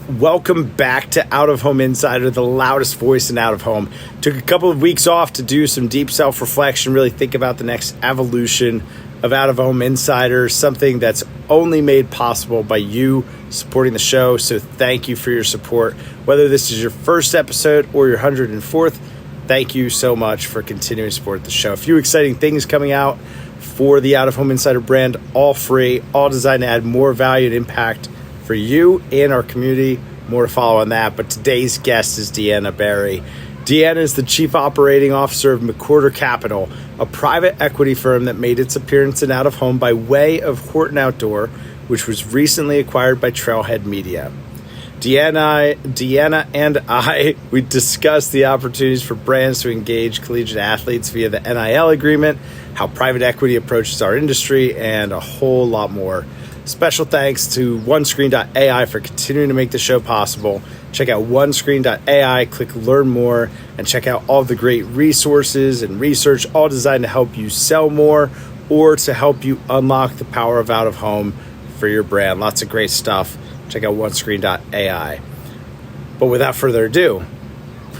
Welcome back to Out of Home Insider, the loudest voice in out of home. Took a couple of weeks off to do some deep self-reflection, really think about the next evolution of Out of Home Insider, something that's only made possible by you supporting the show. So thank you for your support. Whether this is your first episode or your 104th, thank you so much for continuing to support the show. A few exciting things coming out for the Out of Home Insider brand, all free, all designed to add more value and impact for you and our community. More to follow on that, but today's guest is Deanna Berry. Deanna is the Chief Operating Officer of McWhorter Capital, a private equity firm that made its appearance in Out of Home by way of Horton Outdoor, which was recently acquired by Trailhead Media. Deanna and I, we discussed the opportunities for brands to engage collegiate athletes via the NIL agreement, how private equity approaches our industry, and a whole lot more. Special thanks to OneScreen.ai for continuing to make the show possible. Check out OneScreen.ai, click Learn More, and check out all the great resources and research, all designed to help you sell more or to help you unlock the power of out of home for your brand. Lots of great stuff. Check out OneScreen.ai. But without further ado,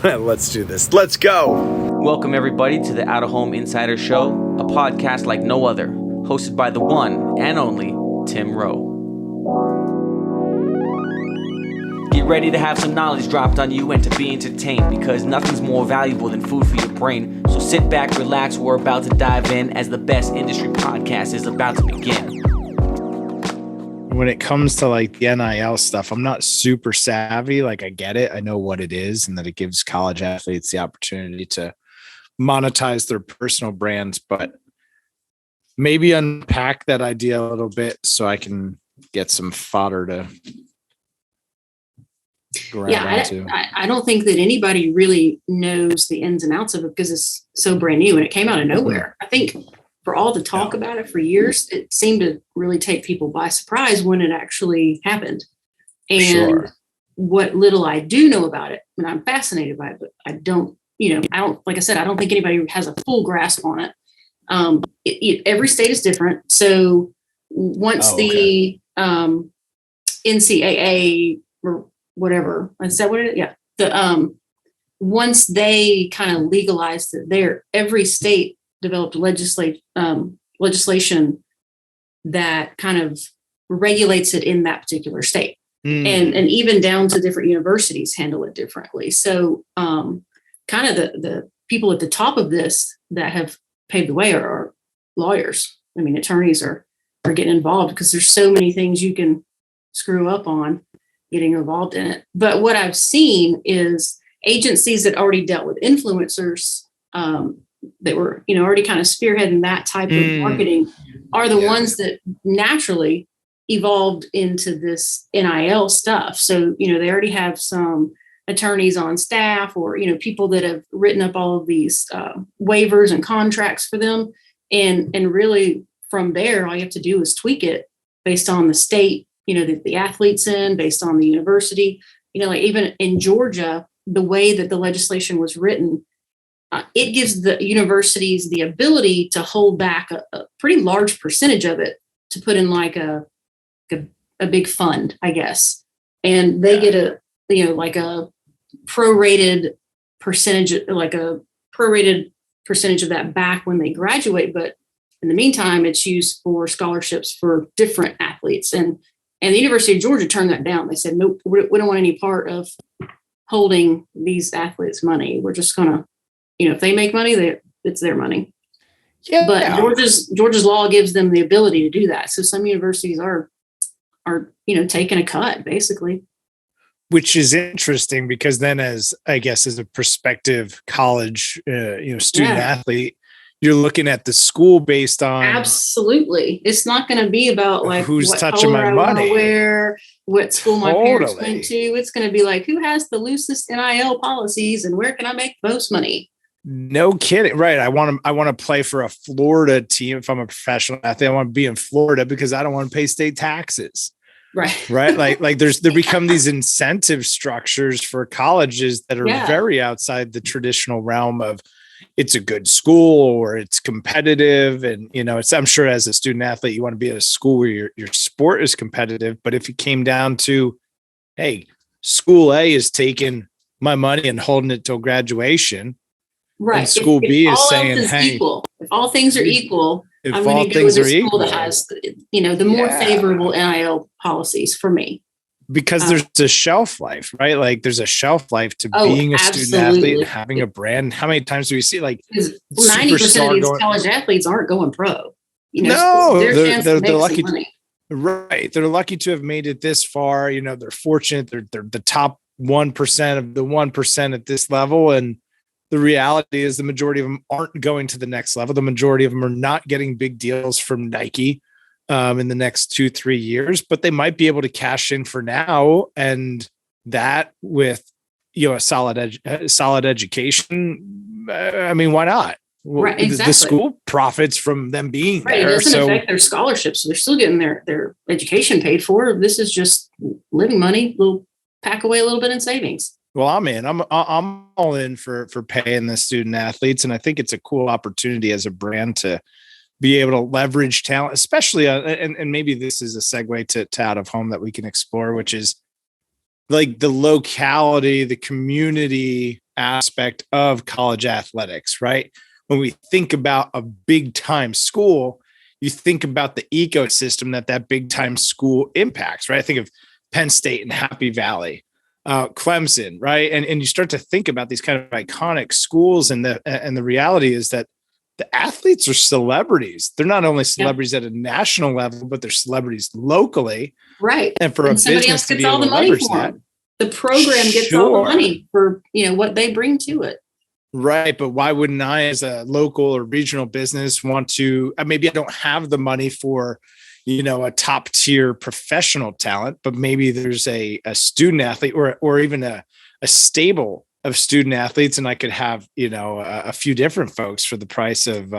let's do this. Let's go. Welcome, everybody, to the Out of Home Insider Show, a podcast like no other, hosted by the one and only Tim Rowe. Get ready to have some knowledge dropped on you and to be entertained, because nothing's more valuable than food for your brain. So sit back, relax, we're about to dive in as the best industry podcast is about to begin. When it comes to like the NIL stuff, I'm not super savvy. Like, I get it. I know what it is and that it gives college athletes the opportunity to monetize their personal brands, but maybe unpack that idea a little bit so I can get some fodder to grab onto. I don't think that anybody really knows the ins and outs of it because it's so brand new and it came out of nowhere. I think for all the talk about it for years, it seemed to really take people by surprise when it actually happened. And what little I do know about it, and I'm fascinated by it, but I don't, like I said, I don't think anybody has a full grasp on it. Every state is different. So once the NCAA or whatever, is that what it is? Yeah. Once they kind of legalized it every state developed legislation that kind of regulates it in that particular state. And even down to different universities handle it differently. So kind of the people at the top of this that have paved the way are lawyers. I mean, attorneys are getting involved because there's so many things you can screw up on getting involved in it. But what I've seen is agencies that already dealt with influencers that were, already kind of spearheading that type of marketing are the ones that naturally evolved into this NIL stuff. So, they already have some attorneys on staff or, people that have written up all of these waivers and contracts for them. And really from there, all you have to do is tweak it based on the state, that the athlete's in, based on the university. Like even in Georgia, the way that the legislation was written, it gives the universities the ability to hold back a pretty large percentage of it to put in like a big fund, I guess. And they get a prorated percentage of that back when they graduate. But in the meantime, it's used for scholarships for different athletes. And the University of Georgia turned that down. They said, nope, we don't want any part of holding these athletes' money. We're just going to, if they make money, it's their money. Yeah. But Georgia's law gives them the ability to do that. So some universities are taking a cut, basically. Which is interesting because then as a prospective college, student athlete, you're looking at the school based on. Absolutely. It's not going to be about like who's what touching my money, wear, what school my parents went to. It's going to be like, who has the loosest NIL policies and where can I make the most money? No kidding. Right. I want to play for a Florida team. If I'm a professional athlete, I want to be in Florida because I don't want to pay state taxes. Right. Right. Like there become these incentive structures for colleges that are very outside the traditional realm of it's a good school or it's competitive. And, I'm sure as a student athlete, you want to be at a school where your sport is competitive. But if it came down to, hey, school A is taking my money and holding it till graduation. Right. And school if B is all saying, else is hey, equal, if all things are equal, if I'm all going to go things with are a school equal, that has, the more favorable NIL policies for me. because there's a shelf life, right? Like there's a shelf life to being a student athlete and having a brand. How many times do we see like 90% of these college athletes aren't going pro? No, they're lucky. Right. They're lucky to have made it this far. They're fortunate. They're the top 1% of the 1% at this level. And the reality is the majority of them aren't going to the next level. The majority of them are not getting big deals from Nike in the next 2-3 years, but they might be able to cash in for now. And that with, a solid education. I mean, why not? Right, exactly. The school profits from them being there. It doesn't affect their scholarships. So they're still getting their education paid for. This is just living money. We'll pack away a little bit in savings. Well, I'm in. I'm all in for paying the student athletes, and I think it's a cool opportunity as a brand to be able to leverage talent, especially and maybe this is a segue to out of home that we can explore, which is like the locality, the community aspect of college athletics, right? When we think about a big time school, you think about the ecosystem that big time school impacts, right? I think of Penn State and Happy Valley, Clemson, right? And you start to think about these kind of iconic schools, and the reality is that the athletes are celebrities. They're not only celebrities at a national level, but they're celebrities locally. Right. And for a business to be able to leverage that, the program gets all the money for what they bring to it. Right. But why wouldn't I, as a local or regional business, want to, maybe I don't have the money for, a top tier professional talent, but maybe there's a student athlete or even a stable of student athletes. And I could have, a few different folks for the price of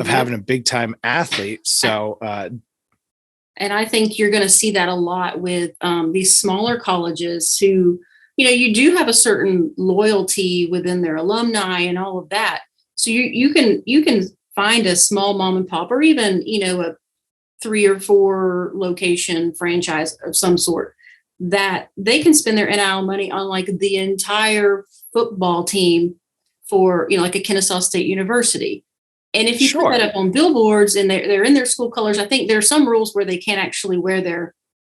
having a big time athlete. So, and I think you're going to see that a lot with these smaller colleges who, you do have a certain loyalty within their alumni and all of that. So you can find a small mom and pop or even, a 3 or 4 location franchise of some sort that they can spend their NIL money on like the entire football team for, like a Kennesaw State University. And if you put that up on billboards and they're in their school colors, I think there are some rules where they can't actually wear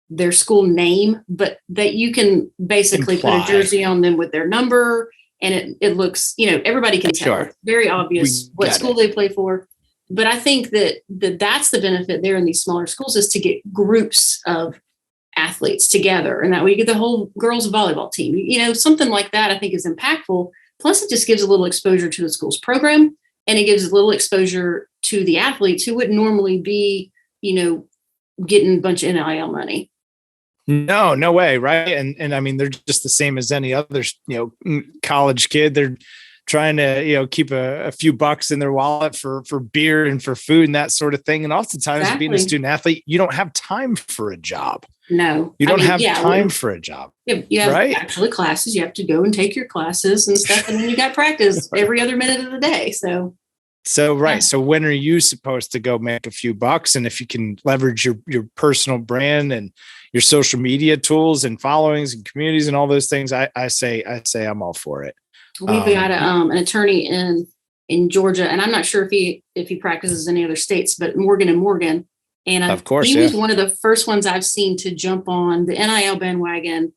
their school name, but that you can basically put a jersey on them with their number, and it looks, everybody can tell. It's very obvious what school they play for. But I think that's the benefit there in these smaller schools, is to get groups of athletes together, and that way you get the whole girls volleyball team, something like that. I think is impactful. Plus it just gives a little exposure to the school's program, and it gives a little exposure to the athletes who wouldn't normally be, getting a bunch of NIL money. No way. Right. And I mean, they're just the same as any other, college kid. They're trying to, keep a few bucks in their wallet for beer and for food and that sort of thing. And oftentimes being a student athlete, you don't have time for a job. No, you don't have time for a job. You have actually classes. You have to go and take your classes and stuff. And then you got practice every other minute of the day. So right. So when are you supposed to go make a few bucks? And if you can leverage your personal brand and your social media tools and followings and communities and all those things, I say I'm all for it. We've got an attorney in Georgia, and I'm not sure if he practices in any other states, but Morgan & Morgan. And of course, he was one of the first ones I've seen to jump on the NIL bandwagon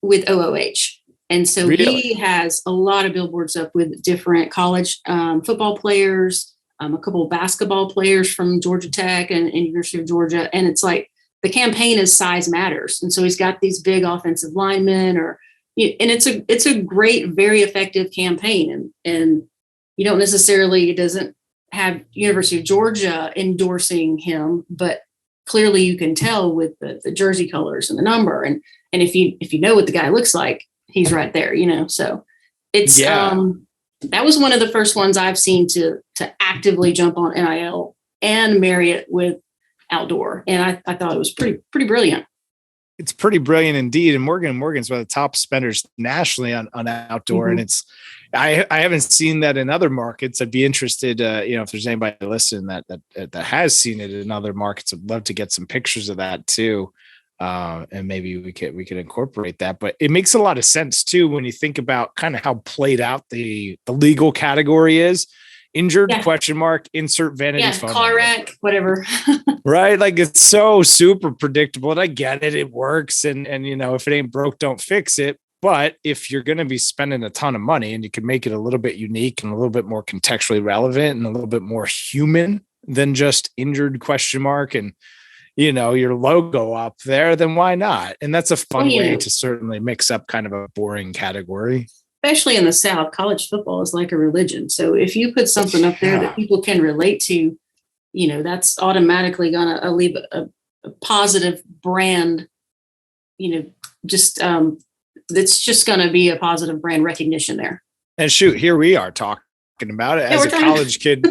with OOH. And so he has a lot of billboards up with different college football players, a couple of basketball players from Georgia Tech and University of Georgia. And it's like the campaign is size matters. And so he's got these big offensive linemen, and it's a great, very effective campaign. And you don't necessarily, it doesn't have University of Georgia endorsing him, but clearly you can tell with the jersey colors and the number. And if you know what the guy looks like, he's right there, so it's, that was one of the first ones I've seen to actively jump on NIL and marry it with outdoor. And I thought it was pretty brilliant. It's pretty brilliant indeed. And Morgan's one of the top spenders nationally on outdoor. Mm-hmm. And it's, I haven't seen that in other markets. I'd be interested, if there's anybody listening that has seen it in other markets, I'd love to get some pictures of that too. And maybe we could incorporate that. But it makes a lot of sense too when you think about kind of how played out the legal category is. Injured, question mark, insert vanity phone car number. wreck, whatever. Right? Like, it's so super predictable, and I get it. It works. And if it ain't broke, don't fix it. But if you're going to be spending a ton of money and you can make it a little bit unique and a little bit more contextually relevant and a little bit more human than just injured question mark and, your logo up there, then why not? And that's a fun way to certainly mix up kind of a boring category. Especially in the South, college football is like a religion. So if you put something up there that people can relate to, that's automatically going to leave a positive brand, that's just going to be a positive brand recognition there. And shoot, here we are talking about it as a college kid,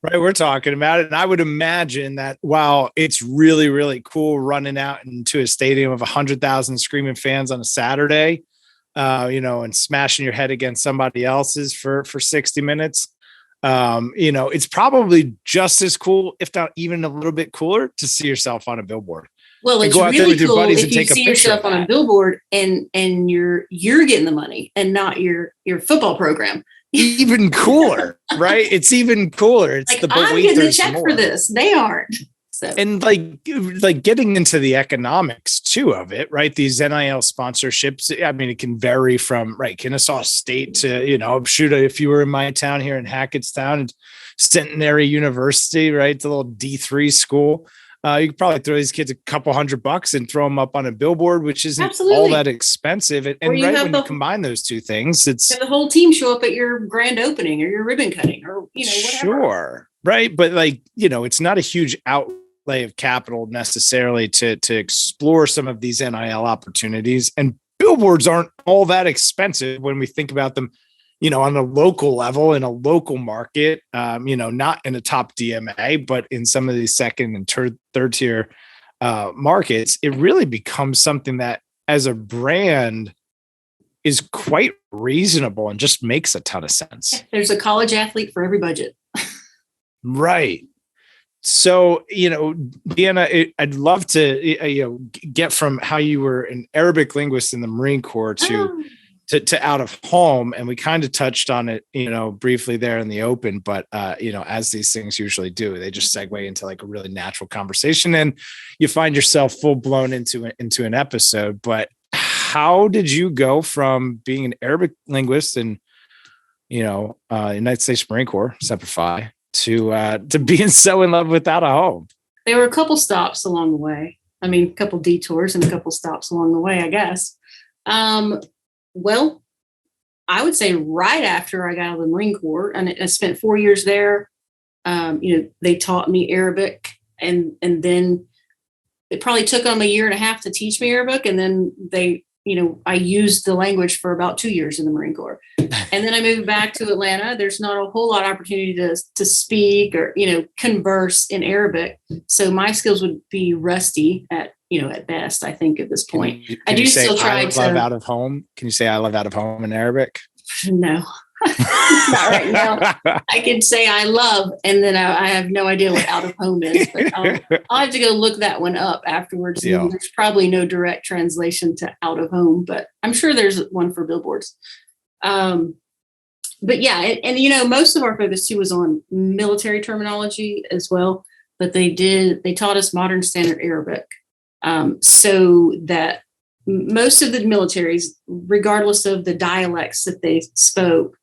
right? We're talking about it. And I would imagine that while it's really, really cool running out into a stadium of 100,000 screaming fans on a Saturday, and smashing your head against somebody else's for 60 minutes. It's probably just as cool, if not even a little bit cooler, to see yourself on a billboard. Well, it's really cool if you see yourself on a billboard and you're getting the money and not your football program. Even cooler, right? It's even cooler. It's like, I'm getting the check for this. They aren't. So. And like getting into the economics too of it, right? These NIL sponsorships, I mean, it can vary from Kennesaw State to, shoot, if you were in my town here in Hackettstown, Centenary University, right? The little D3 school. You could probably throw these kids a couple $100 and throw them up on a billboard, which isn't all that expensive. And right when you combine those two things, it's the whole team show up at your grand opening or your ribbon cutting or, whatever. Sure. Right. But it's not a huge outlay of capital necessarily to explore some of these NIL opportunities, and billboards aren't all that expensive when we think about them, on a local level in a local market, not in a top DMA, but in some of these second and third tier markets, it really becomes something that as a brand is quite reasonable and just makes a ton of sense. There's a college athlete for every budget. Right. So, Deanna, I'd love to, get from how you were an Arabic linguist in the Marine Corps to out of home. And we kind of touched on it, briefly there in the open, but, as these things usually do, they just segue into like a really natural conversation and you find yourself full blown into an episode. But how did you go from being an Arabic linguist and, United States Marine Corps, Semper Fi, to being so in love with Out of Home? There were a couple stops along the way. I mean, a couple detours and a couple stops along the way, I guess. Well, I would say right after I got out of the Marine Corps, and I spent 4 years there. They taught me Arabic, and then it probably took them a year and a half to teach me Arabic, and then I used the language for about 2 years in the Marine Corps. And then I moved back to Atlanta. There's not a whole lot of opportunity to speak or, converse in Arabic. So my skills would be rusty at best, I think, at this point. Can I do still try to love Out of Home. Can you say I love Out of Home in Arabic? No, not right now. I can say I love, and then I have no idea what Out of Home is, but I'll have to go look that one up afterwards. Yeah. There's probably no direct translation to Out of Home, but I'm sure there's one for billboards. But yeah, and most of our focus too was on military terminology as well, but they taught us modern standard Arabic. So that most of the militaries, regardless of the dialects that they spoke,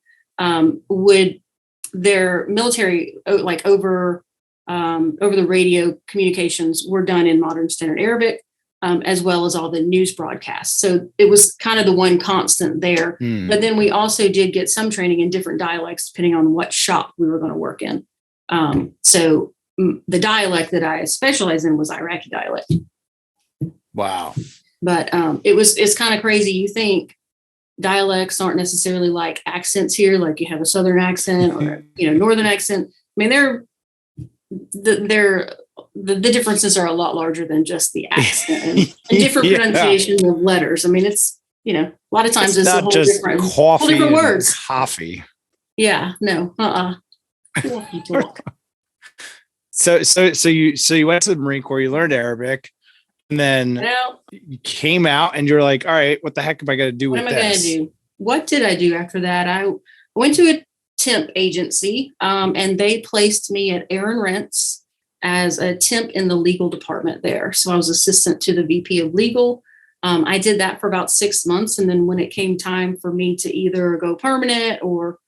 their military, like over the radio communications, were done in modern standard Arabic, as well as all the news broadcasts. So it was kind of the one constant there. But then we also did get some training in different dialects, depending on what shop we were going to work in. So the dialect that I specialized in was Iraqi dialect. Wow. But it's kind of crazy. You think dialects aren't necessarily like accents here, like you have a Southern accent or, Northern accent. I mean, the differences are a lot larger than just the accent and different pronunciation of letters. I mean, it's, a lot of times it's not a whole just different, coffee, whole different words. Coffee. Yeah, no, Coffee talk. So you went to the Marine Corps, you learned Arabic. then you came out and you're like, all right, what the heck am I going to do with this? What am I going to do? What did I do after that? I went to a temp agency and they placed me at Aaron Rents as a temp in the legal department there. So I was assistant to the VP of legal. I did that for about 6 months. And then when it came time for me to either go permanent or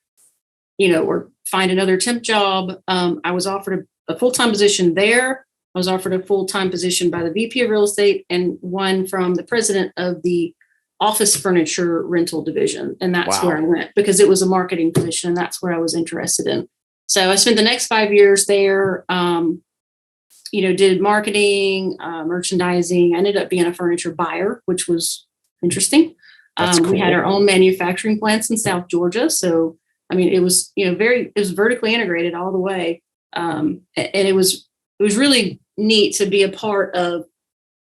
find another temp job, I was offered a full-time position there. I was offered a full-time position by the VP of real estate and one from the president of the office furniture rental division. And that's where I went because it was a marketing position. And that's where I was interested in. So I spent the next 5 years there, did marketing, merchandising. I ended up being a furniture buyer, which was interesting. Cool. We had our own manufacturing plants in South Georgia. So, it was, it was vertically integrated all the way. And it was really neat to be a part of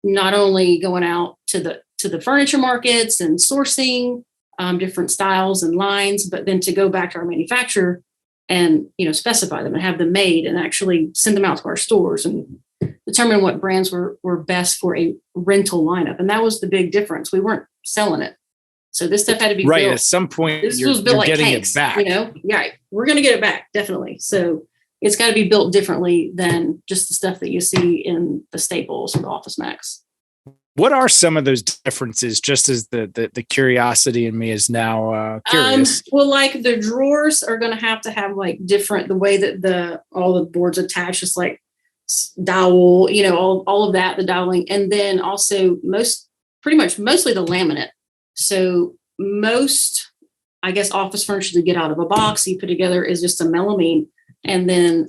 not only going out to the furniture markets and sourcing different styles and lines, but then to go back to our manufacturer and, specify them and have them made and actually send them out to our stores and determine what brands were best for a rental lineup. And that was the big difference. We weren't selling it. So this stuff had to be right. built. At some point, this was built like getting tanks, it back. Yeah, we're going to get it back. Definitely. So it's got to be built differently than just the stuff that you see in the Staples or the Office Max. What are some of those differences? Just as the curiosity in me is now curious. Well, like the drawers are going to have like different, the way that all the boards attach, just like dowel, all of that, the doweling, and then also mostly the laminate. So most, I guess, office furniture to get out of a box you put together is just a melamine, and then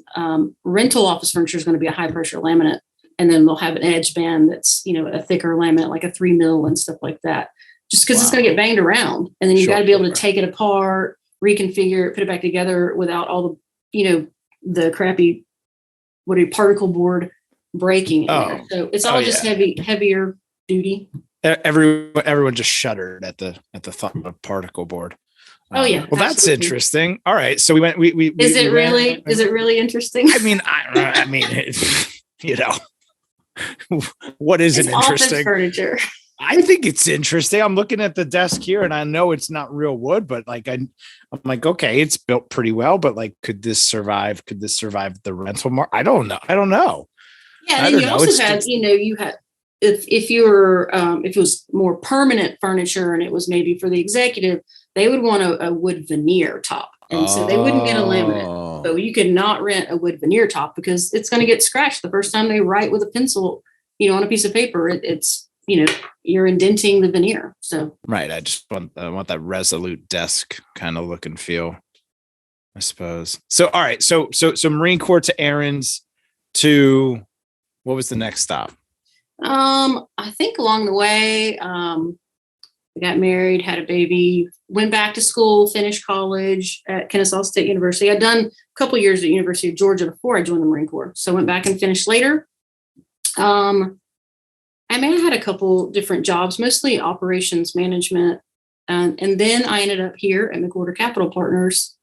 rental office furniture is going to be a high pressure laminate. And then they'll have an edge band that's, a thicker laminate, like a 3 mil and stuff like that, just because it's going to get banged around. And then you got to be able to take it apart, reconfigure it, put it back together without all the, the crappy, particle board breaking in there. So it's all just heavier duty. Everyone just shuddered at the thought of particle board. Well, absolutely. That's interesting. All right. So we went, is it really interesting? I mean, what isn't interesting? Office furniture. I think it's interesting. I'm looking at the desk here and I know it's not real wood, but like I'm like, okay, it's built pretty well, but like, could this survive the rental market? I don't know. Yeah. And you also had, if it was more permanent furniture and it was maybe for the executive, they would want a wood veneer top. And so they wouldn't get a laminate. So you could not rent a wood veneer top because it's going to get scratched the first time they write with a pencil, on a piece of paper. It's you're indenting the veneer. So right. I just want that resolute desk kind of look and feel, I suppose. So all right. So Marine Corps to Aaron's to what was the next stop? I think along the way, I got married, had a baby, went back to school, finished college at Kennesaw State University. I'd done a couple years at University of Georgia before I joined the Marine Corps. So I went back and finished later. I had a couple different jobs, mostly operations management. And then I ended up here at McWhorter Capital Partners.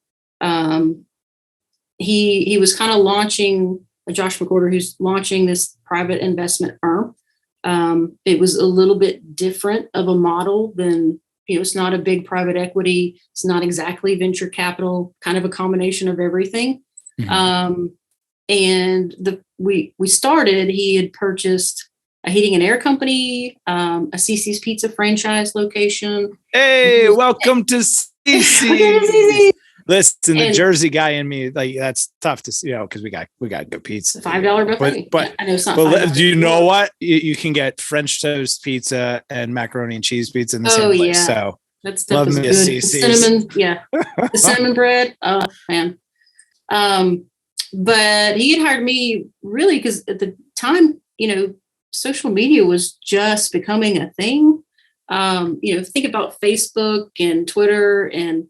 He was kind of launching, Josh McWhorter, who's launching this private investment firm. It was a little bit different of a model than, it's not a big private equity. It's not exactly venture capital, kind of a combination of everything. Mm-hmm. And we started, he had purchased a heating and air company, a CC's Pizza franchise location. Hey, welcome to CC's. Listen, the Jersey guy in me, like that's tough to see, because we got good pizza. $5 buffet. But I know it's not. But do you know what? You can get French toast pizza and macaroni and cheese pizza in the same place. Yeah. So that stuff is good. The cinnamon, the cinnamon bread. Oh man. But he had hired me really because at the time, social media was just becoming a thing. Think about Facebook and Twitter and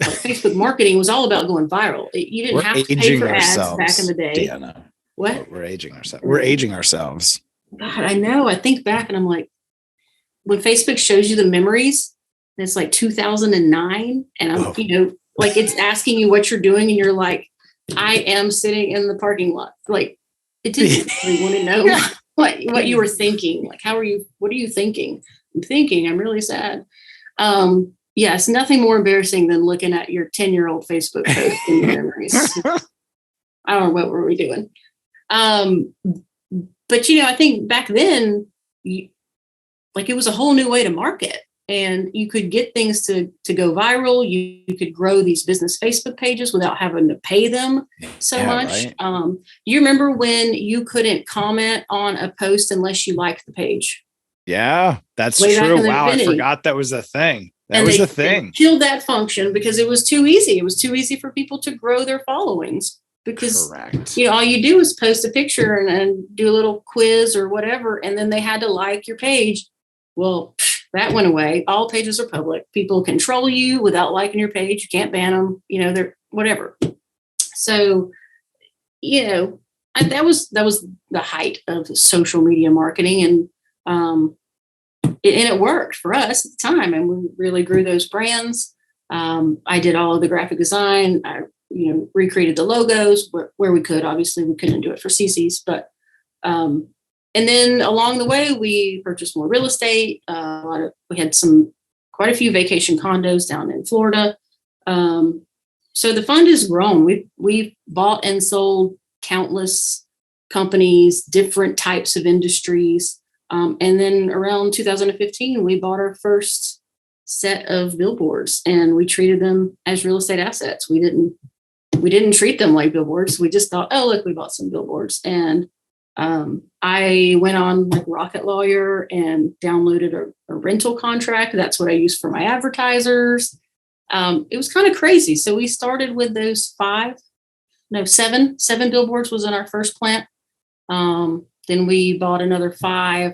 Facebook marketing was all about going viral. You didn't have to pay for ads back in the day. Deanna. What? We're aging ourselves. We're aging ourselves. God, I know. I think back and I'm like, when Facebook shows you the memories, and it's like 2009, and I'm, like it's asking you what you're doing, and you're like, I am sitting in the parking lot. Like, it didn't really want to know what you were thinking. Like, what are you thinking? I'm really sad. Yes, nothing more embarrassing than looking at your 10-year-old Facebook post in your memories. I don't know, what were we doing? But I think back then, it was a whole new way to market, and you could get things to go viral. You could grow these business Facebook pages without having to pay them so much. Right. You remember when you couldn't comment on a post unless you liked the page? Yeah, that's true. Wow, I forgot that was a thing. They killed that function because it was too easy. It was too easy for people to grow their followings because, correct. All you do is post a picture and do a little quiz or whatever, and then they had to like your page. Well, that went away. All pages are public. People control you without liking your page. You can't ban them. They're whatever. So, that was the height of social media marketing, and it worked for us at the time, and we really grew those brands. I did all of the graphic design. I, recreated the logos where we could. Obviously, we couldn't do it for CC's, but and then along the way, we purchased more real estate. We had quite a few vacation condos down in Florida. So the fund has grown. We've bought and sold countless companies, different types of industries. And then around 2015, we bought our first set of billboards, and we treated them as real estate assets. We didn't treat them like billboards. We just thought, oh, look, we bought some billboards. And I went on like Rocket Lawyer and downloaded a rental contract. That's what I used for my advertisers. It was kind of crazy. So we started with those seven billboards was in our first plant. Then we bought another 5,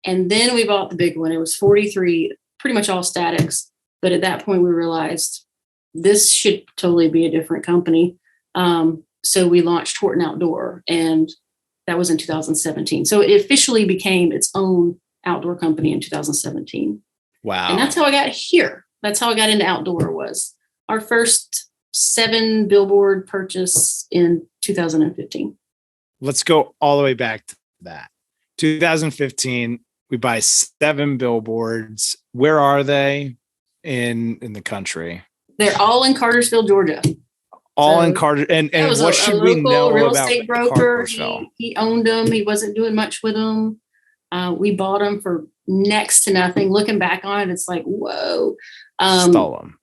and then we bought the big one. It was 43, pretty much all statics. But at that point we realized this should totally be a different company. So we launched Horton Outdoor, and that was in 2017. So it officially became its own outdoor company in 2017. Wow. And that's how I got here. That's how I got into outdoor. Was our first 7 billboard purchase in 2015. Let's go all the way back to that. 2015, we buy 7 billboards. Where are they in the country? They're all in Cartersville, Georgia. All in Carter. And what should we know real about estate broker? He owned them. He wasn't doing much with them. We bought them for next to nothing. Looking back on it, it's like, whoa. Stole them.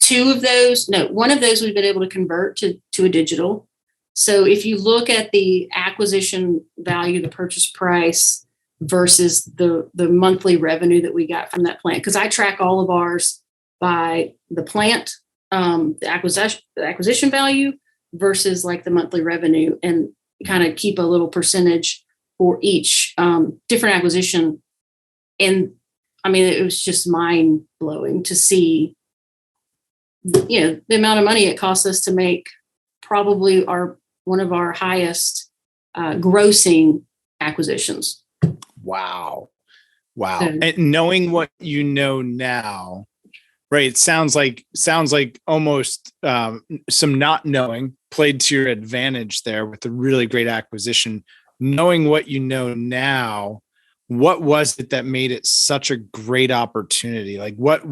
One of those we've been able to convert to a digital. So if you look at the acquisition value, the purchase price versus the monthly revenue that we got from that plant, because I track all of ours by the plant, the acquisition value versus like the monthly revenue, and kind of keep a little percentage for each different acquisition. And I mean, it was just mind blowing to see, the amount of money it costs us to make probably one of our highest grossing acquisitions. Wow. And knowing what you know now, right? It sounds like almost some not knowing played to your advantage there with a really great acquisition. Knowing what you know now, what was it that made it such a great opportunity? Like what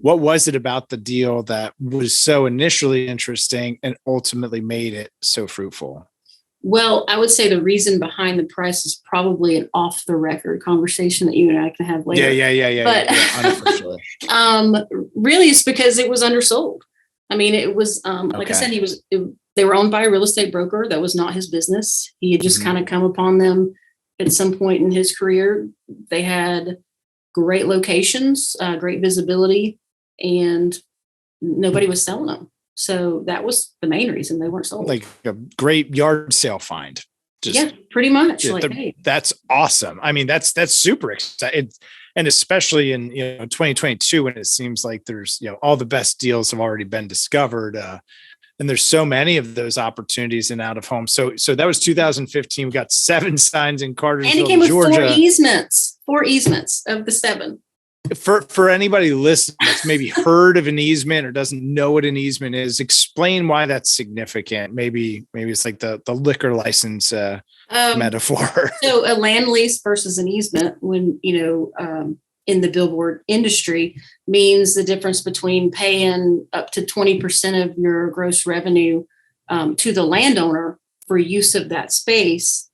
was it about the deal that was so initially interesting and ultimately made it so fruitful? Well, I would say the reason behind the price is probably an off the record conversation that you and I can have later. Yeah. But really it's because it was undersold. I mean, it was, like I said, they were owned by a real estate broker. That was not his business. He had just kind of come upon them at some point in his career. They had great locations, great visibility, and nobody was selling them. So that was the main reason they weren't sold. Like a great yard sale find. Pretty much. That's awesome. I mean, that's super exciting. And especially in 2022, when it seems like there's all the best deals have already been discovered, and there's so many of those opportunities in out of home. So that was 2015. We got 7 signs in Cartersville, and it came with Georgia. 4 easements of the 7. For anybody listening that's maybe heard of an easement or doesn't know what an easement is, explain why that's significant. Maybe it's like the liquor license metaphor. So a land lease versus an easement, when in the billboard industry, means the difference between paying up to 20% of your gross revenue to the landowner for use of that space,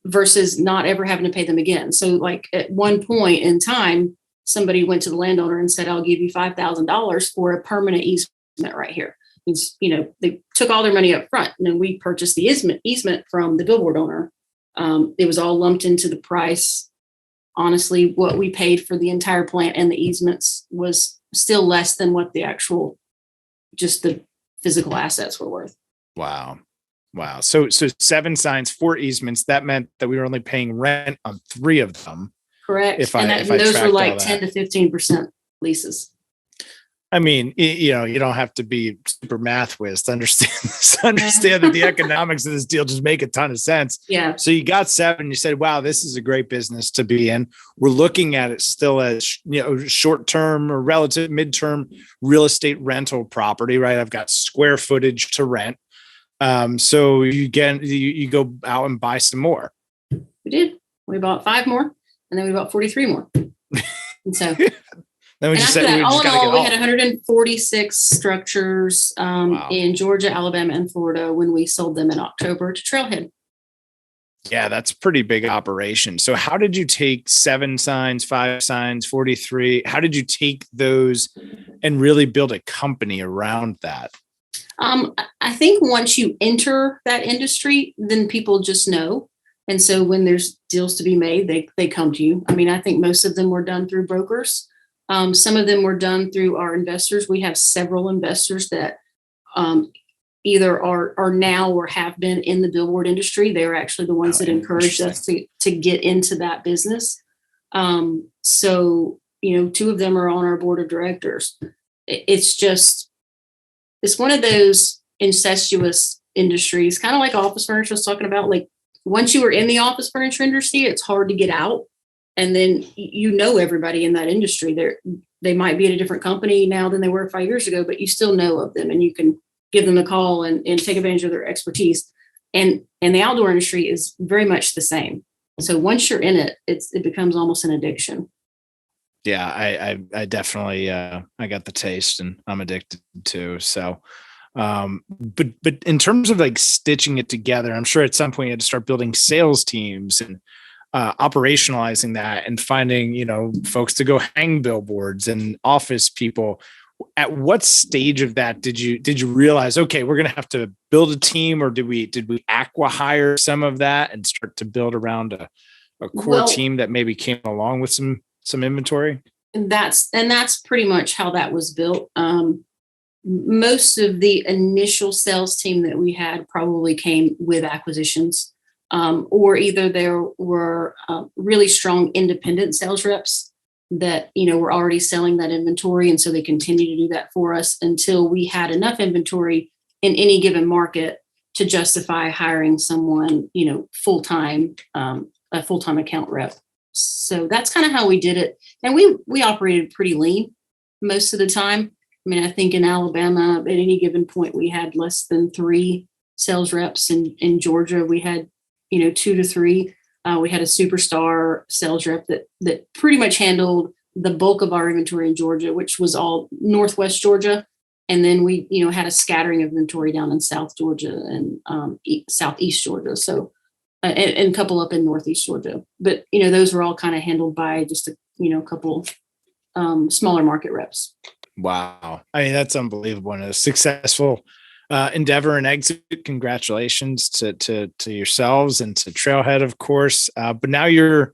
versus not ever having to pay them again. So like at one point in time, somebody went to the landowner and said, I'll give you $5,000 for a permanent easement right here. It's, they took all their money up front, and then we purchased the easement from the billboard owner. It was all lumped into the price. Honestly, what we paid for the entire plant and the easements was still less than what the actual, just the physical assets were worth. Wow. So 7 signs, 4 easements. That meant that we were only paying rent on 3 of them. Correct. And those were like 10 to 15% leases. I mean, you don't have to be super math whiz to understand that the economics of this deal just make a ton of sense. Yeah. So you got 7. You said, wow, this is a great business to be in. We're looking at it still as, short-term or relative midterm real estate rental property, right? I've got square footage to rent. So you go out and buy some more. We did. We bought 5 more, and then we bought 43 more. And so then we and just after said that, all in all, we had it. 146 structures Wow. in Georgia, Alabama, and Florida when we sold them in October to Trailhead. Yeah, that's a pretty big operation. So how did you take 7 signs, 5 signs, 43? How did you take those and really build a company around that? I think once you enter that industry, then people just know. And so when there's deals to be made, they come to you. I mean, I think most of them were done through brokers. Some of them were done through our investors. We have several investors that either are now or have been in the billboard industry. They're actually the ones that encouraged us to get into that business. So, 2 of them are on our board of directors. It's one of those incestuous industries, kind of like office furniture I was talking about. Like once you were in the office furniture industry, it's hard to get out. And then everybody in that industry. They might be at a different company now than they were 5 years ago, but you still know of them, and you can give them a call and take advantage of their expertise. And the outdoor industry is very much the same. So once you're in it, it becomes almost an addiction. Yeah, I definitely I got the taste, and I'm addicted too. So, but in terms of like stitching it together, I'm sure at some point you had to start building sales teams and operationalizing that and finding, folks to go hang billboards and office people. At what stage of that did you realize, okay, we're going to have to build a team, or did we acqui-hire some of that and start to build around a core team that maybe came along with some inventory? And that's pretty much how that was built. Most of the initial sales team that we had probably came with acquisitions, or either there were really strong independent sales reps that, were already selling that inventory. And so they continued to do that for us until we had enough inventory in any given market to justify hiring someone, full-time, a full-time account rep. So that's kind of how we did it. And we operated pretty lean most of the time. I mean, I think in Alabama, at any given point, we had less than 3 sales reps. In Georgia, we had, 2 to 3. We had a superstar sales rep that pretty much handled the bulk of our inventory in Georgia, which was all Northwest Georgia. And then we, had a scattering of inventory down in South Georgia and Southeast Georgia. So, and a couple up in Northeast Georgia. But, those were all kind of handled by just a couple smaller market reps. Wow. I mean, that's unbelievable. And a successful endeavor and exit. Congratulations to yourselves and to Trailhead, of course. But now you're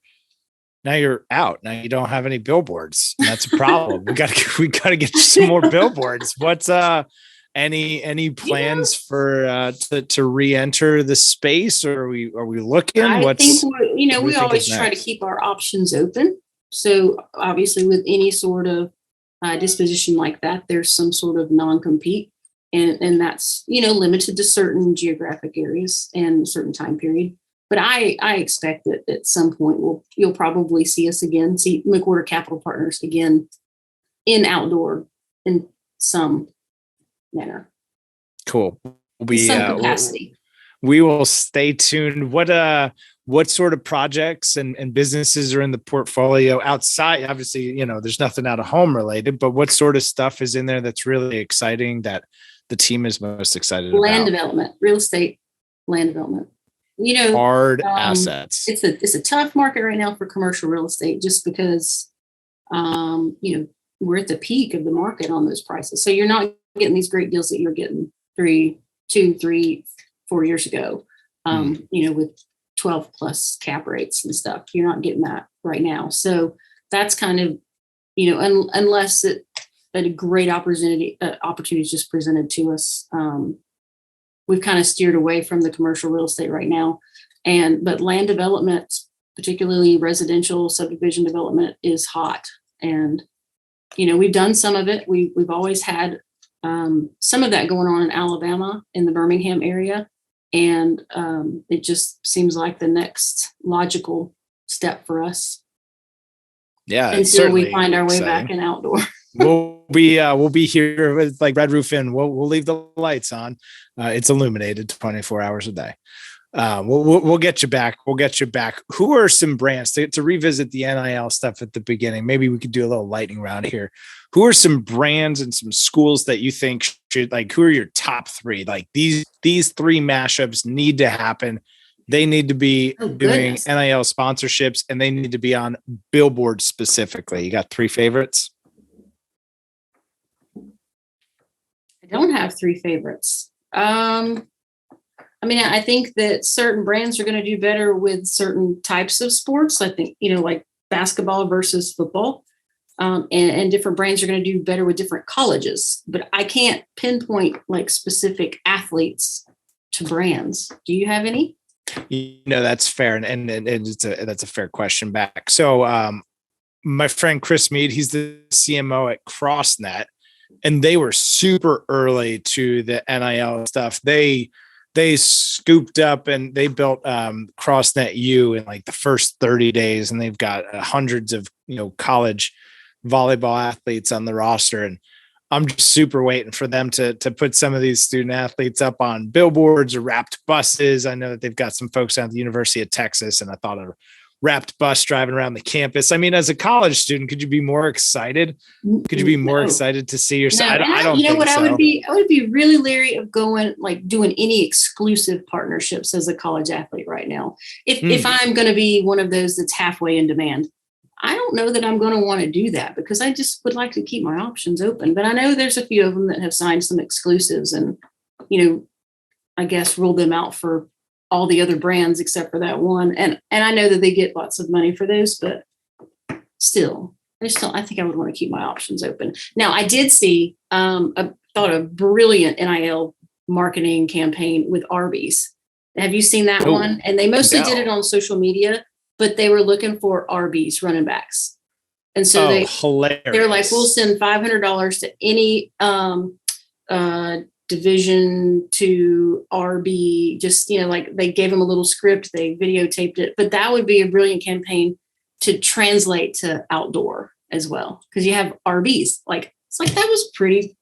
out. Now you don't have any billboards. And that's a problem. we got to get some more billboards. What's any plans for to re-enter the space, or are we looking? I think we always try to keep our options open. So obviously, with any sort of disposition like that, there's some sort of non-compete, and that's limited to certain geographic areas and a certain time period. But I expect that at some point you'll probably see McWhorter Capital Partners again in outdoor in some manner. Cool. Some capacity. We will stay tuned. What sort of projects and businesses are in the portfolio outside? Obviously, there's nothing out of home related, but what sort of stuff is in there that's really exciting that the team is most excited about? Land development, real estate, land development. Hard assets. It's a tough market right now for commercial real estate, just because we're at the peak of the market on those prices. So you're not getting these great deals that you're getting 2, 3, 4 years ago. With 12 plus cap rates and stuff. You're not getting that right now. So that's kind of, unless a great opportunity is just presented to us. We've kind of steered away from the commercial real estate right now. But land development, particularly residential subdivision development, is hot. And, we've done some of it. We've always had some of that going on in Alabama, in the Birmingham area. And it just seems like the next logical step for us. Yeah, until we find our way back in outdoor. We'll be here with like Red Roof Inn. We'll leave the lights on. It's illuminated 24 hours a day. We'll get you back. We'll get you back. Who are some brands to revisit the NIL stuff at the beginning? Maybe we could do a little lightning round here. Who are some brands and some schools that you think should, like, who are your top 3? Like these 3 mashups need to happen. They need to be doing NIL sponsorships, and they need to be on billboards specifically. You got 3 favorites? I don't have 3 favorites. I think that certain brands are going to do better with certain types of sports. I think, like basketball versus football, and different brands are going to do better with different colleges. But I can't pinpoint like specific athletes to brands. Do you have any? That's fair. And that's a fair question back. So my friend Chris Mead, he's the CMO at CrossNet, and they were super early to the NIL stuff. They scooped up and they built CrossNet U in like the first 30 days. And they've got hundreds of, college volleyball athletes on the roster. And I'm just super waiting for them to put some of these student athletes up on billboards or wrapped buses. I know that they've got some folks down at the University of Texas, and I thought a wrapped bus driving around the campus. I mean, as a college student, could you be more excited? Could you be more excited to see yourself? No. I don't think so. I would be really leery of doing any exclusive partnerships as a college athlete right now. If I'm going to be one of those that's halfway in demand, I don't know that I'm going to want to do that, because I just would like to keep my options open. But I know there's a few of them that have signed some exclusives and, I guess ruled them out for all the other brands except for that one. And I know that they get lots of money for those, but still, I think I would want to keep my options open. Now, I did see, a brilliant NIL marketing campaign with Arby's. Have you seen that one? And they mostly did it on social media, but they were looking for Arby's running backs. And so they're like, we'll send $500 to any Division II RB, just, like they gave them a little script, they videotaped it. But that would be a brilliant campaign to translate to outdoor as well, because you have RBs. It's like that was pretty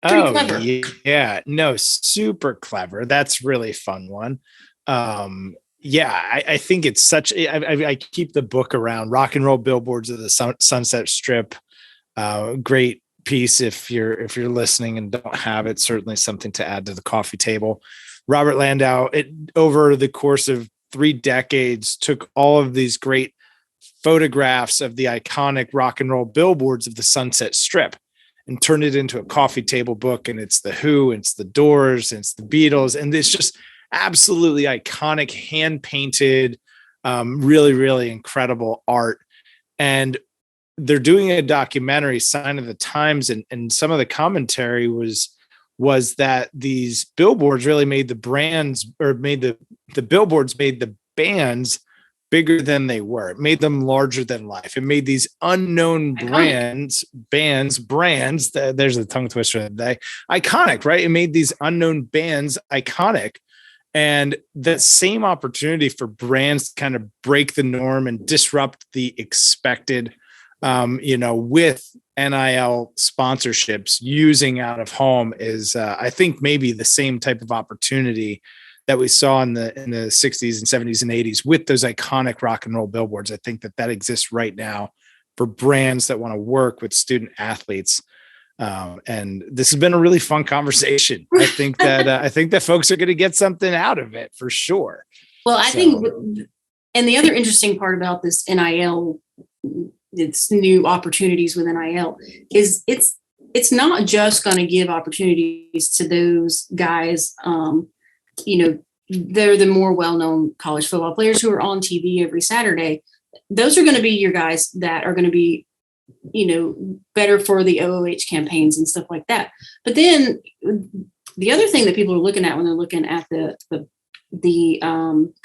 clever. Yeah, no, super clever. That's really fun one. I think it's I keep the book around Rock and Roll Billboards of the Sunset Strip. Great piece. If you're listening and don't have it, certainly something to add to the coffee table. Robert Landau, over the course of 3 decades, took all of these great photographs of the iconic rock and roll billboards of the Sunset Strip and turned it into a coffee table book. And it's the Who, it's the Doors, it's the Beatles, and it's just absolutely iconic, hand painted, really, really incredible art. And they're doing a documentary, Sign of the Times, and some of the commentary was that these billboards really made the brands, or made the billboards made the bands bigger than they were. It made them larger than life. It made these unknown brands, there's the tongue twister of the day, iconic, right? It made these unknown bands iconic. And that same opportunity for brands to kind of break the norm and disrupt the expected, with NIL sponsorships using out of home is, I think, maybe the same type of opportunity that we saw in the 60s and 70s and 80s with those iconic rock and roll billboards. I think that exists right now for brands that want to work with student athletes. And this has been a really fun conversation. I think that folks are going to get something out of it for sure. Well, I think, and the other interesting part about this NIL, it's new opportunities with NIL, is it's not just going to give opportunities to those guys. They're the more well-known college football players who are on TV every Saturday. Those are going to be your guys that are going to be, better for the OOH campaigns and stuff like that. But then the other thing that people are looking at when they're looking at the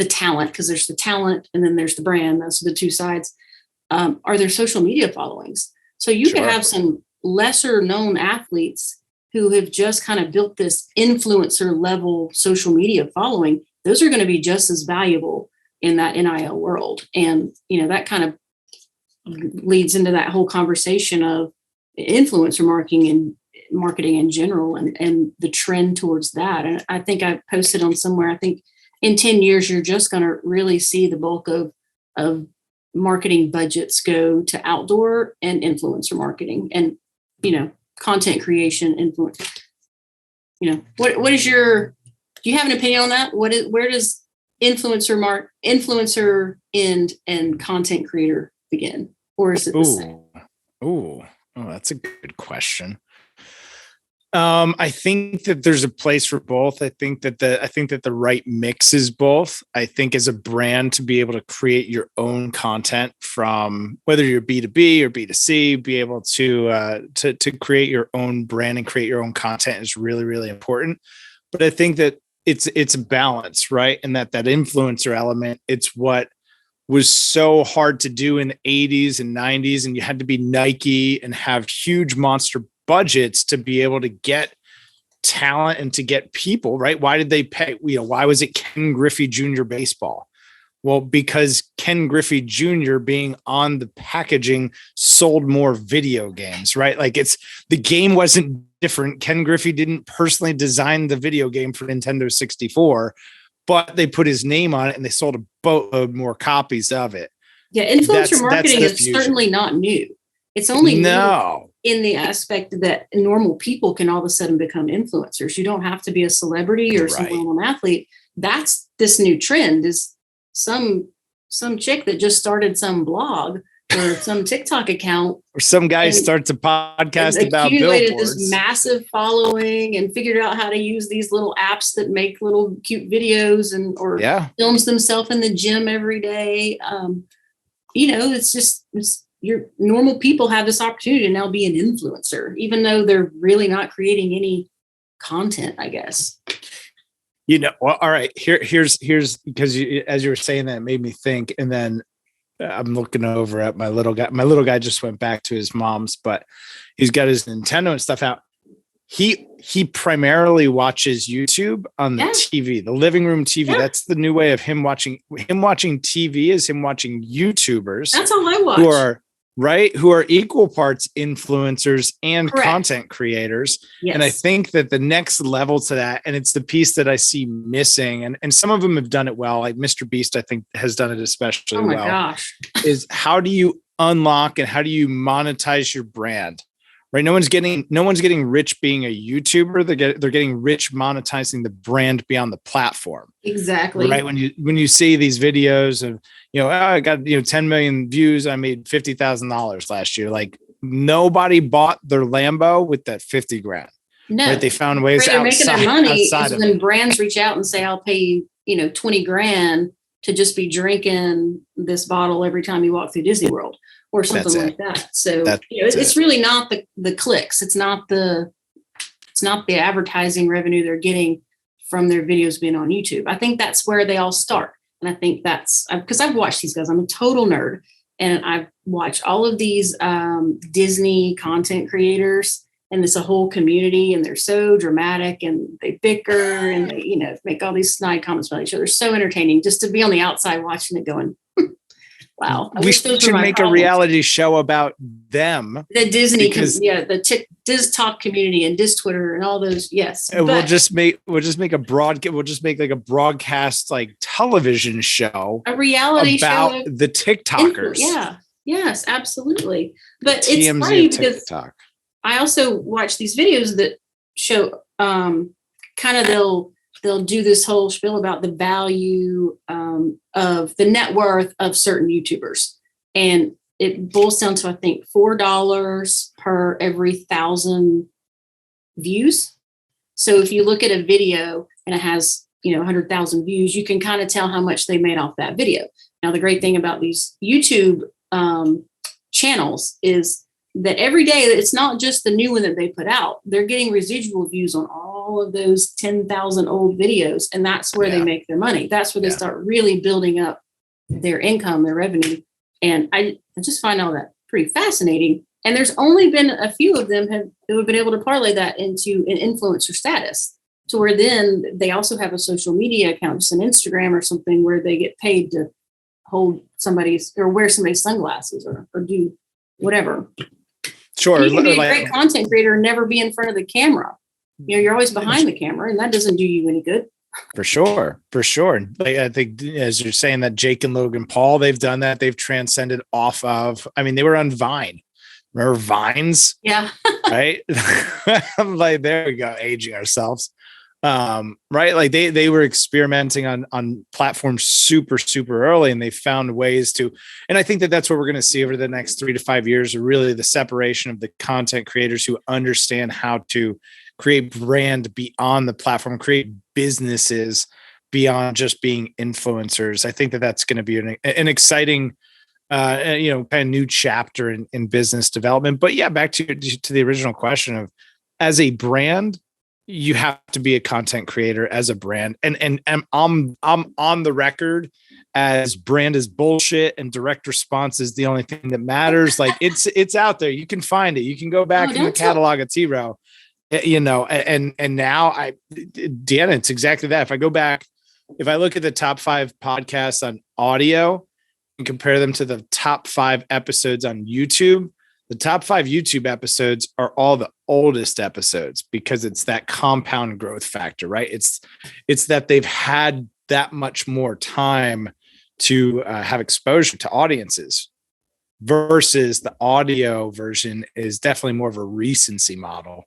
talent, because there's the talent and then there's the brand, those are the two sides, are their social media followings. So you can have some lesser known athletes who have just kind of built this influencer level social media following. Those are going to be just as valuable in that NIL world. And, that kind of leads into that whole conversation of influencer marketing in general and the trend towards that. And I think I posted on somewhere, I think in 10 years, you're just going to really see the bulk of marketing budgets go to outdoor and influencer marketing and, content creation influence. What is do you have an opinion on that? Where does influencer end and content creator begin? Or is it the same? Oh, that's a good question. I think that there's a place for both. I think that the right mix is both. I think as a brand to be able to create your own content from whether you're B2B or B2C, be able to create your own brand and create your own content is really, really important. But I think that it's a balance, right? And that influencer element, it's what was so hard to do in the 80s and 90s, and you had to be Nike and have huge monster budgets to be able to get talent and to get people, right? Why did they pay? Why was it Ken Griffey Jr. baseball? Well, because Ken Griffey Jr. being on the packaging sold more video games, right? Like the game wasn't different. Ken Griffey didn't personally design the video game for Nintendo 64, but they put his name on it and they sold a boatload more copies of it. Yeah, influencer marketing is certainly not new. It's only new in the aspect that normal people can all of a sudden become influencers. You don't have to be a celebrity or some well-known athlete. That's this new trend is some chick that just started some blog or some TikTok account. Or some guy starts a podcast about billboards. This massive following and figured out how to use these little apps that make little cute videos or films themselves in the gym every day. Your normal people have this opportunity to now be an influencer, even though they're really not creating any content, I guess. Well, all right, here's because as you were saying that, it made me think. And then I'm looking over at my little guy. My little guy just went back to his mom's, but he's got his Nintendo and stuff out. He primarily watches YouTube on the TV, the living room TV. Yeah. That's the new way of him watching TV is him watching YouTubers. That's all I watch. Who are equal parts influencers and content creators. Yes. And I think that the next level to that, and it's the piece that I see missing, and some of them have done it well, like Mr. Beast, I think has done it especially well. Oh my gosh. Is how do you unlock and how do you monetize your brand? Right. No one's getting rich being a YouTuber. They're getting rich monetizing the brand beyond the platform. Exactly. Right. When you see these videos of, I got 10 million views, I made $50,000 last year. Like nobody bought their Lambo with that 50 grand. No, right? They found ways they're making their money is when brands reach out and say, I'll pay you 20 grand to just be drinking this bottle every time you walk through Disney World. Or something like that. So it's really not the clicks. It's not the advertising revenue they're getting from their videos being on YouTube. I think that's where they all start. And I think that's because I've watched these guys. I'm a total nerd. And I've watched all of these Disney content creators. and it's a whole community, and they're so dramatic, and they bicker, and they, make all these snide comments about each other. So entertaining just to be on the outside watching it going, wow. We should make a reality show about them. The Disney, the Diz Talk community and Diz Twitter and all those. Yes. And we'll just make like a broadcast, like television show, a reality about show the TikTokers. Yeah. Yes, absolutely. But it's funny because TikTok. I also watch these videos that show kind of they'll do this whole spiel about the value of the net worth of certain YouTubers. And it boils down to, I think, $4 per every 1,000 views. So if you look at a video and it has, 100,000 views, you can kind of tell how much they made off that video. Now, the great thing about these YouTube channels is that every day, it's not just the new one that they put out. They're getting residual views on all of those 10,000 old videos. And that's where they make their money. That's where they start really building up their income, their revenue. And I just find all that pretty fascinating. And there's only been a few of them who have been able to parlay that into an influencer status, to where then they also have a social media account, just an Instagram or something, where they get paid to hold somebody's or wear somebody's sunglasses or do whatever. Sure. You can be a great content creator and never be in front of the camera. You're always behind the camera, and that doesn't do you any good. For sure. I think, as you're saying, that Jake and Logan Paul, they've done that. They've transcended off of, they were on Vine. Remember Vines? Yeah. Right. I'm like, there we go. Aging ourselves. Right. Like they were experimenting on platforms super, super early, and they found ways to, and I think that's what we're going to see over the next 3 to 5 years, really the separation of the content creators who understand how to create brand beyond the platform, create businesses beyond just being influencers. I think that's going to be an exciting, kind of new chapter in business development. But yeah, back to the original question of, as a brand, you have to be a content creator as a brand. And I'm on the record as brand is bullshit and direct response is the only thing that matters. Like it's out there. You can find it. You can go back in the catalog at T-Row, and now Deanna, it's exactly that. If I go back, if I look at the top 5 podcasts on audio and compare them to the top 5 episodes on YouTube, the top 5 YouTube episodes are all the oldest episodes, because it's that compound growth factor, right? It's that they've had that much more time to have exposure to audiences, versus the audio version is definitely more of a recency model.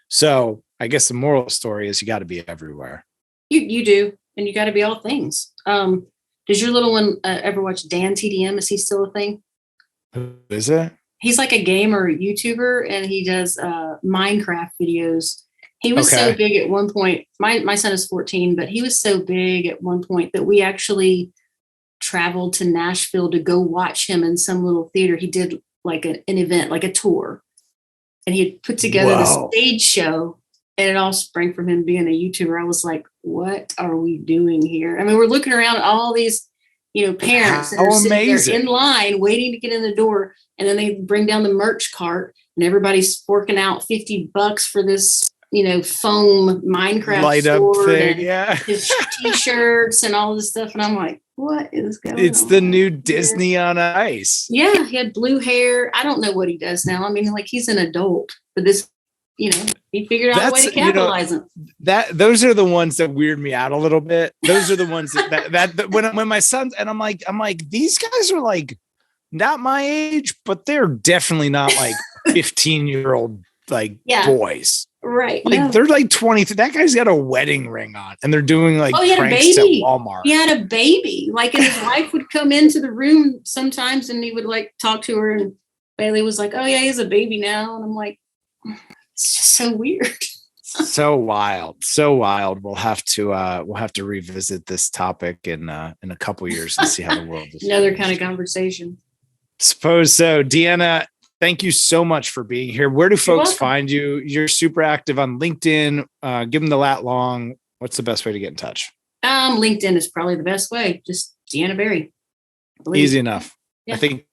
So I guess the moral of the story is you got to be everywhere. You do, and you got to be all things. Does your little one ever watch Dan TDM? Is he still a thing? Who is it? He's like a gamer YouTuber, and he does Minecraft videos. He was so big at one point. My son is 14, but he was so big at one point that we actually traveled to Nashville to go watch him in some little theater. He did like an event, like a tour, and he had put together the stage show, and it all sprang from him being a YouTuber. I was like, what are we doing here? I mean, we're looking around at all these, parents that are sitting there in line waiting to get in the door. And then they bring down the merch cart, and everybody's forking out $50 for this, foam Minecraft light up thing. His T-shirts and all this stuff. And I'm like, what is going on? It's the new Disney on Ice. Yeah. He had blue hair. I don't know what he does now. I mean, like, he's an adult, but this, he figured out a way to capitalize them. Those are the ones that weird me out a little bit. Those are the ones that when my sons, and I'm like, these guys are like not my age, but they're definitely not like 15-year-old boys. Right. Like they're like 20. That guy's got a wedding ring on, and they're doing like pranks at Walmart. He had a baby. Like, and his wife would come into the room sometimes, and he would like talk to her, and Bailey was like, oh yeah, he has a baby now. And I'm like, it's just so weird. So wild. We'll have to revisit this topic in a couple years and see how the world is. Another kind of conversation. Suppose so. Deanna, thank you so much for being here. Where do folks find you? You're super active on LinkedIn. Give them the lat long. What's the best way to get in touch? LinkedIn is probably the best way. Just Deanna Berry. Easy enough. Yeah. I think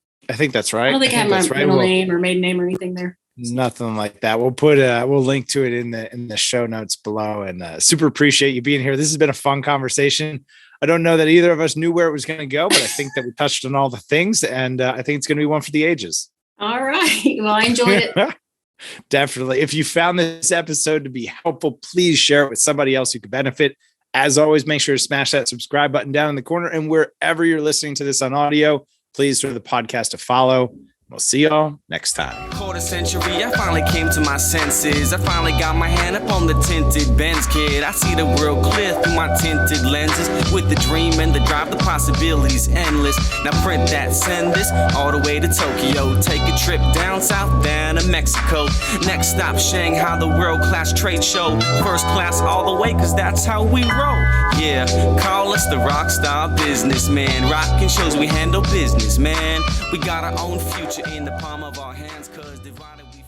that's right. I don't think I have my middle name or maiden name or anything there. Nothing like that. We'll link to it in the show notes below, and super appreciate you being here. This has been a fun conversation. I don't know that either of us knew where it was going to go, but I think that we touched on all the things, and I think it's going to be one for the ages. All right. Well, I enjoyed it. Definitely. If you found this episode to be helpful, please share it with somebody else who could benefit. As always, make sure to smash that subscribe button down in the corner, and wherever you're listening to this on audio, please throw the podcast to follow. We'll see y'all next time. Quarter century, I finally came to my senses. I finally got my hand up on the tinted Benz, kid. I see the world clear through my tinted lenses. With the dream and the drive, the possibilities endless. Now print that, send this all the way to Tokyo. Take a trip down south, down to Mexico. Next stop, Shanghai, the world-class trade show. First class all the way, cause that's how we roll. Yeah, call us the rock star businessman. Rockin' shows, we handle business, man. We got our own future in the palm of our hands, cause divided we